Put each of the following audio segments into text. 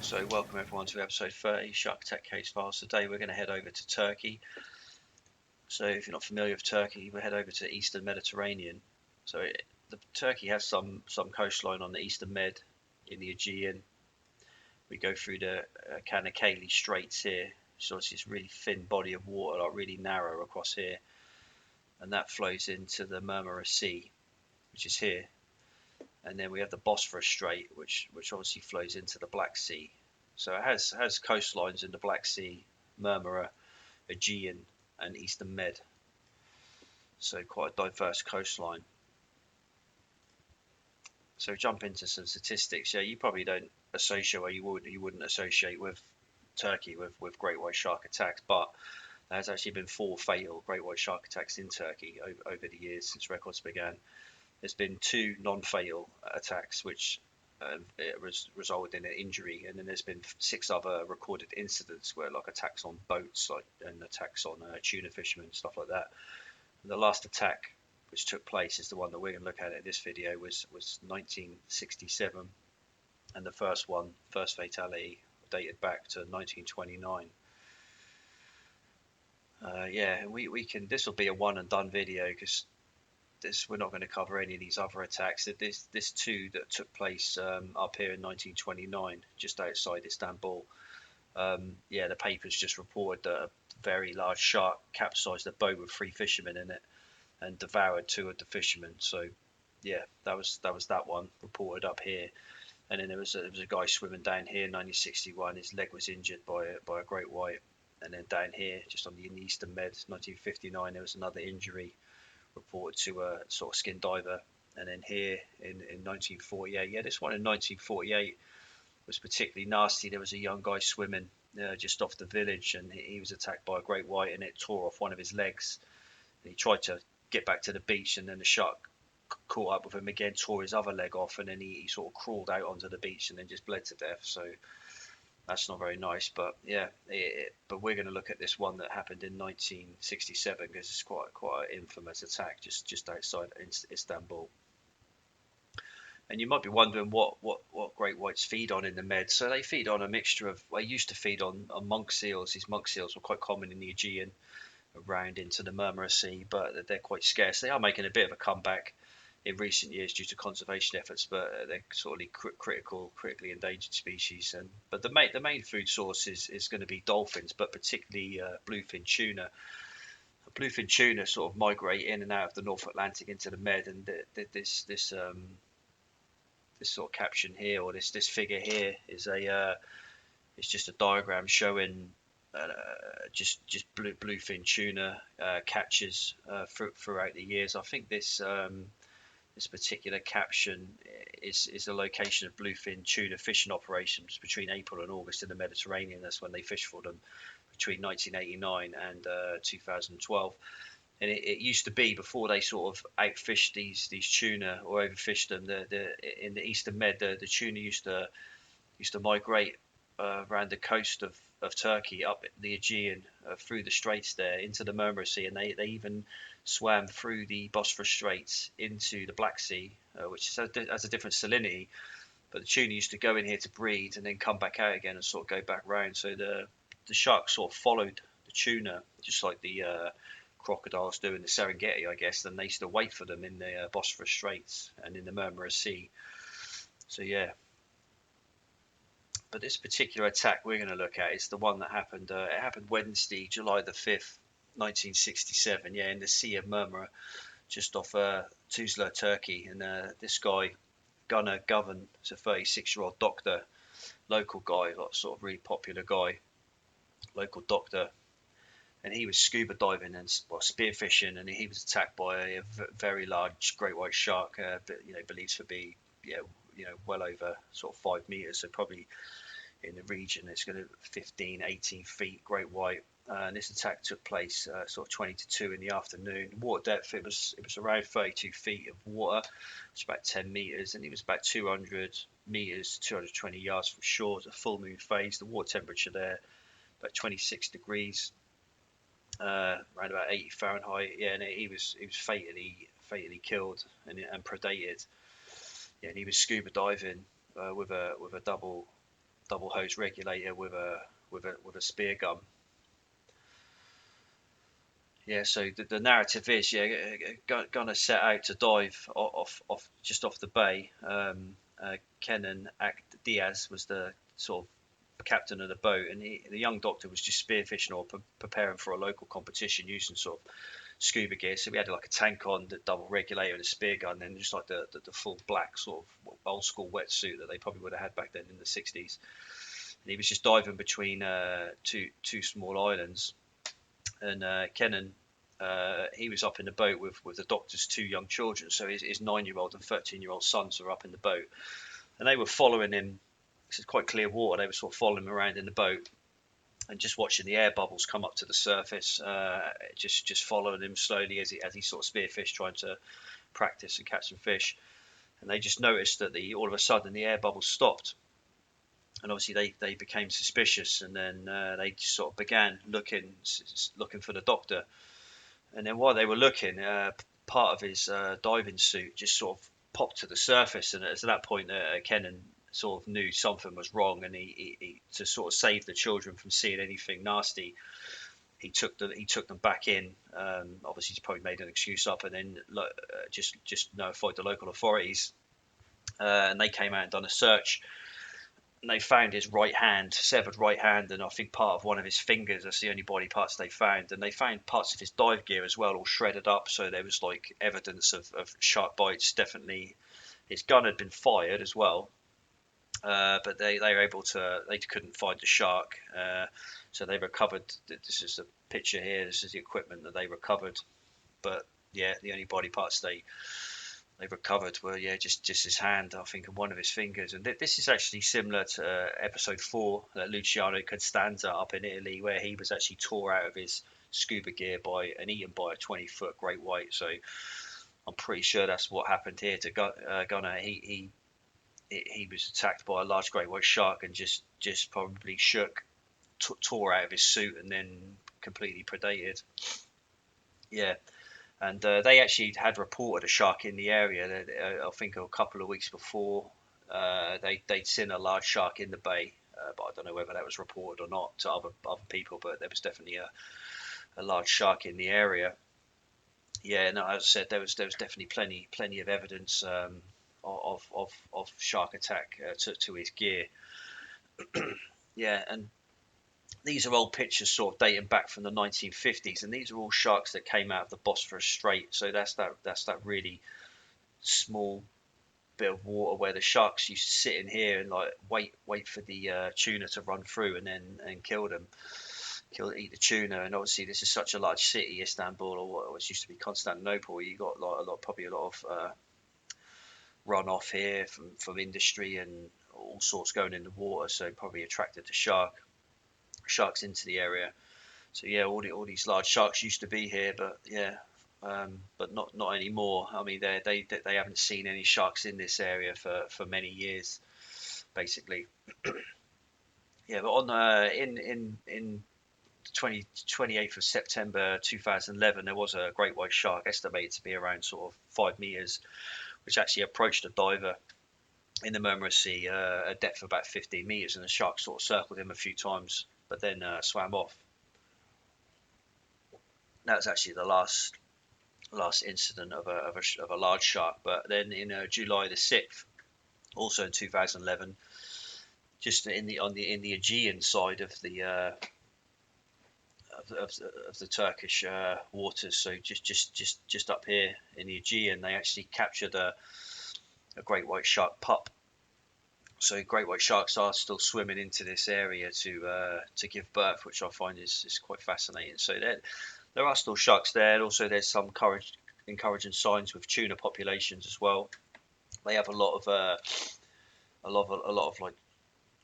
So welcome everyone to episode 30, Shark Attack Case Files. Today we're going to head over to Turkey. So if you're not familiar with Turkey, we'll head over to the Eastern Mediterranean. So Turkey has some coastline on the Eastern Med in the Aegean. We go through the Kanakkale Straits here. So it's this really thin body of water, like really narrow across here. And that flows into the Marmara Sea, which is here. And then we have the Bosphorus Strait, which obviously flows into the Black Sea. So it has coastlines in the Black Sea, Marmara, Aegean, and Eastern Med. So quite a diverse coastline. So jump into some statistics. Yeah, you probably don't associate, or you wouldn't associate with Turkey with great white shark attacks, but there has actually been 4 fatal great white shark attacks in Turkey over the years since records began. There's been 2 non-fatal attacks, which resulted in an injury, and then there's been 6 other recorded incidents where like attacks on boats, and attacks on tuna fishermen, stuff like that. And the last attack which took place is the one that we're going to look at in this video was 1967, and the first fatality dated back to 1929. Yeah, we can. This will be a one and done video because we're not going to cover any of these other attacks. This 2 that took place up here in 1929, just outside Istanbul. Yeah, the papers just reported that a very large shark capsized a boat with 3 fishermen in it and devoured 2 of the fishermen. So yeah, that was that one reported up here. And then there was a guy swimming down here in 1961. His leg was injured by a great white. And then down here, just on the Eastern Med, 1959, there was another injury reported to a sort of skin diver. And then here in 1948, yeah, this one in 1948 was particularly nasty. There was a young guy swimming just off the village, and he was attacked by a great white, and it tore off one of his legs. And he tried to get back to the beach, and then the shark caught up with him again, tore his other leg off, and then he sort of crawled out onto the beach and then just bled to death. So that's not very nice. But yeah, but we're going to look at this one that happened in 1967 because it's quite an infamous attack just outside Istanbul. And you might be wondering what great whites feed on in the Med. So they feed on a mixture of. They used to feed on monk seals. These monk seals were quite common in the Aegean, around into the Marmara Sea, but they're quite scarce. They are making a bit of a comeback in recent years due to conservation efforts, but they're sort of critically endangered species. But the main food source is going to be dolphins, but particularly bluefin tuna. Bluefin tuna sort of migrate in and out of the North Atlantic into the Med, and this sort of caption here, or this figure here, is it's just a diagram showing uh, just bluefin tuna catches throughout the years. I think this particular caption is the location of bluefin tuna fishing operations between April and August in the Mediterranean. That's when they fish for them between 1989 and 2012. And it used to be, before they sort of outfished these tuna or overfished them, in the Eastern Med, the tuna used to migrate around the coast of Turkey, up the Aegean, through the straits there into the Marmara Sea, and they even swam through the Bosphorus Straits into the Black Sea, which has a different salinity. But the tuna used to go in here to breed and then come back out again and sort of go back round. So the sharks sort of followed the tuna, just like the crocodiles do in the Serengeti, I guess. Then they used to wait for them in the Bosphorus Straits and in the Marmara Sea. So yeah, but this particular attack we're going to look at is the one that happened. It happened Wednesday, July the 5th, 1967. Yeah, in the Sea of Marmara, just off Tuzla, Turkey. And this guy, Gunnar Govan, is a 36-year-old doctor, local guy, like sort of really popular guy, local doctor. And he was scuba diving and spearfishing, and he was attacked by a very large great white shark, believed to be well over sort of 5 meters, so probably in the region it's going to 15, 18 feet great white. And this attack took place sort of 20 to 2 in the afternoon. Water depth, it was around 32 feet of water. It's about 10 meters, and it was about 200 meters, 220 yards from shore. It was a full moon phase. The water temperature there about 26 degrees, around about 80 Fahrenheit. Yeah, and he was fatally killed and predated. Yeah, and he was scuba diving with a double double hose regulator with a spear gun. Yeah, so the narrative is, gonna set out to dive off just off the bay. Kenan Diaz was the sort of captain of the boat, and the young doctor was just spearfishing or preparing for a local competition using sort of scuba gear. So we had like a tank on, the double regulator, and a spear gun, and just like the full black sort of old school wetsuit that they probably would have had back then in the 60s. And he was just diving between two small islands, and Kenan. He was up in the boat with the doctor's two young children, so his 9-year-old and 13-year-old sons were up in the boat, and they were following him. This is quite clear water. They were sort of following him around in the boat, and just watching the air bubbles come up to the surface, just following him slowly as he sort of spearfish, trying to practice and catch some fish. And they just noticed that all of a sudden the air bubbles stopped, and obviously they became suspicious, and then they just sort of began looking for the doctor. And then while they were looking, part of his diving suit just sort of popped to the surface, and at that point, Kenan sort of knew something was wrong, and he to sort of save the children from seeing anything nasty, he took them back in. Obviously, he's probably made an excuse up, and then just notified the local authorities, and they came out and done a search. And they found his right hand, severed right hand, and I think part of one of his fingers. That's the only body parts they found. And they found parts of his dive gear as well, all shredded up. So there was like evidence of shark bites. Definitely, his gun had been fired as well, but they were able to. They couldn't find the shark, so they recovered. This is the picture here. This is the equipment that they recovered. But yeah, the only body parts they recovered were just his hand, I think, and one of his fingers. And this is actually similar to episode 4, Luciano Costanza up in Italy, where he was actually tore out of his scuba gear and eaten by a 20-foot great white. So I'm pretty sure that's what happened here to Gunnar. He was attacked by a large great white shark and just probably tore out of his suit, and then completely predated. Yeah. And they actually had reported a shark in the area. I think a couple of weeks before, they'd seen a large shark in the bay, but I don't know whether that was reported or not to other people. But there was definitely a large shark in the area. Yeah, no, as I said, there was definitely plenty of evidence of shark attack to his gear. Yeah, and these are old pictures sort of dating back from the 1950s, and these are all sharks that came out of the Bosphorus Strait. So that's that really small bit of water where the sharks used to sit in here and like wait for the tuna to run through and eat the tuna. And obviously this is such a large city, Istanbul, or what used to be Constantinople. You got probably a lot of runoff here from industry and all sorts going in the water, so probably attracted the sharks into the area. So yeah, all these large sharks used to be here, but yeah, but not anymore. I mean, they haven't seen any sharks in this area for many years, basically. Yeah, but on in 28th of September 2011, there was a great white shark estimated to be around sort of 5 meters, which actually approached a diver in the Murmur Sea, a depth of about 15 meters, and the shark sort of circled him a few times, but then swam off. That was actually the last incident of a large shark. But then in July the 6th, also in 2011, just in the Aegean side of the Turkish waters, so just up here in the Aegean, they actually captured a great white shark pup. So great white sharks are still swimming into this area to give birth, which I find is quite fascinating. So there are still sharks there, and also there's some encouraging signs with tuna populations as well. They have a lot of like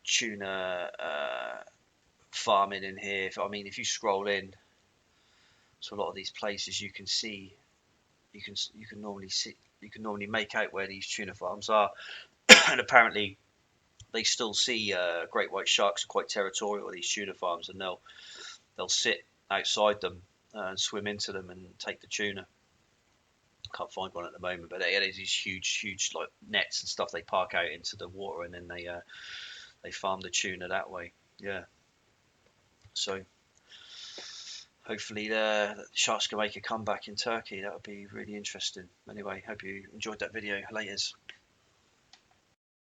tuna farming in here. I mean, if you scroll in to a lot of these places, you can normally make out where these tuna farms are, and apparently they still see great white sharks are quite territorial at these tuna farms, and they'll sit outside them and swim into them and take the tuna. Can't find one at the moment, but there's these huge like nets and stuff they park out into the water, and then they they farm the tuna that way. Yeah. So hopefully the sharks can make a comeback in Turkey. That would be really interesting. Anyway, hope you enjoyed that video. Laters.